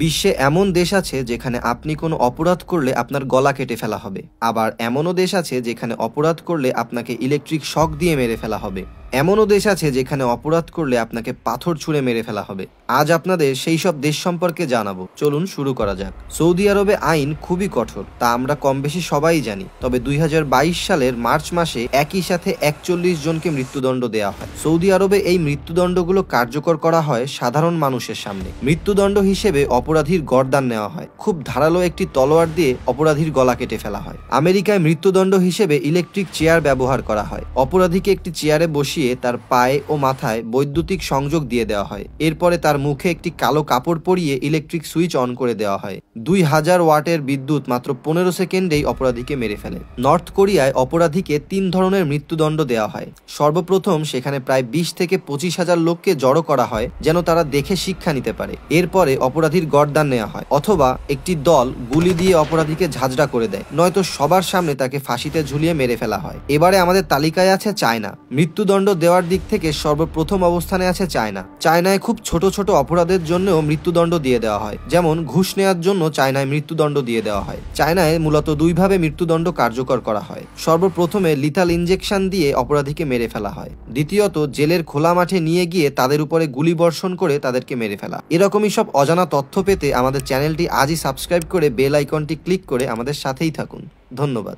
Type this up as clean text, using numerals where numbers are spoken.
বিশ্বে এমন দেশ আছে যেখানে আপনি কোনো অপরাধ করলে আপনার গলা কেটে ফেলা হবে, আবার এমনও দেশ আছে যেখানে অপরাধ করলে আপনাকে ইলেকট্রিক শক দিয়ে মেরে ফেলা হবে। এমনও দেশ আছে যেখানে অপরাধ করলে আপনাকে পাথর ছুঁড়ে মেরে ফেলা হবে। আজ আপনাদের সেই সব দেশ সম্পর্কে জানাবো, চলুন শুরু করা যাক। সৌদি আরবে আইন খুবই কঠোর, তা আমরা কম বেশি সবাই জানি। তবে 2022 সালের মার্চ মাসে একই সাথে 41 জনকে মৃত্যুদণ্ড দেওয়া হয়। সৌদি আরবে এই মৃত্যুদণ্ডগুলো কার্যকর করা হয় সাধারণ মানুষের সামনে। মৃত্যুদণ্ড হিসেবে অপরাধীর গর্দান নেওয়া হয়, খুব ধারালো একটি তলোয়ার দিয়ে অপরাধীর গলা কেটে ফেলা হয়। আমেরিকায় মৃত্যুদণ্ড হিসেবে ইলেকট্রিক চেয়ার ব্যবহার করা হয়। অপরাধীকে একটি চেয়ারে বসিয়ে তার পায়ে ও মাথায় বৈদ্যুতিক সংযোগ দিয়ে দেওয়া হয়। এরপরে তার মুখে একটি কালো কাপড় পরিয়ে ইলেকট্রিক সুইচ অন করে দেওয়া হয়। 2000 ওয়াটের বিদ্যুৎ মাত্র 15 সেকেন্ডেই অপরাধীকে মেরে ফেলে। নর্থ কোরিয়ায় অপরাধীকে 3 ধরনের মৃত্যুদণ্ড দেওয়া হয়। সর্বপ্রথম সেখানে প্রায় 20 থেকে 25,000 লোককে জড়ো করা হয় যেন তারা দেখে শিক্ষা নিতে পারে। এরপরে অপরাধীর গর্দান নেওয়া হয়, অথবা একটি দল গুলি দিয়ে অপরাধীকে ঝাঁঝরা করে দেয়, নয়তো সবার সামনে তাকে ফাঁসিতে ঝুলিয়ে মেরে ফেলা হয়। এবারে আমাদের তালিকায় আছে চায়না। মৃত্যুদণ্ড দেওয়ার দিক থেকে সর্বপ্রথম অবস্থানে আছে চায়না। চায়নায় খুব ছোট ছোট অপরাধের জন্যও মৃত্যুদণ্ড দিয়ে দেওয়া হয়, যেমন ঘুষ নেওয়ার জন্য চায়নায় মৃত্যুদণ্ড দিয়ে দেওয়া হয়। চায়নায় মূলত দুইভাবে মৃত্যুদণ্ড কার্যকর করা হয়। সর্বপ্রথমে লিথাল ইনজেকশন দিয়ে অপরাধীকে মেরে ফেলা হয়। দ্বিতীয়ত জেলের খোলা মাঠে নিয়ে গিয়ে তাদের উপরে গুলি বর্ষণ করে তাদেরকে মেরে ফেলা। এরকমই সব অজানা তথ্য পেতে আমাদের চ্যানেলটি আজই সাবস্ক্রাইব করে বেল আইকনটি ক্লিক করে আমাদের সাথেই থাকুন। ধন্যবাদ।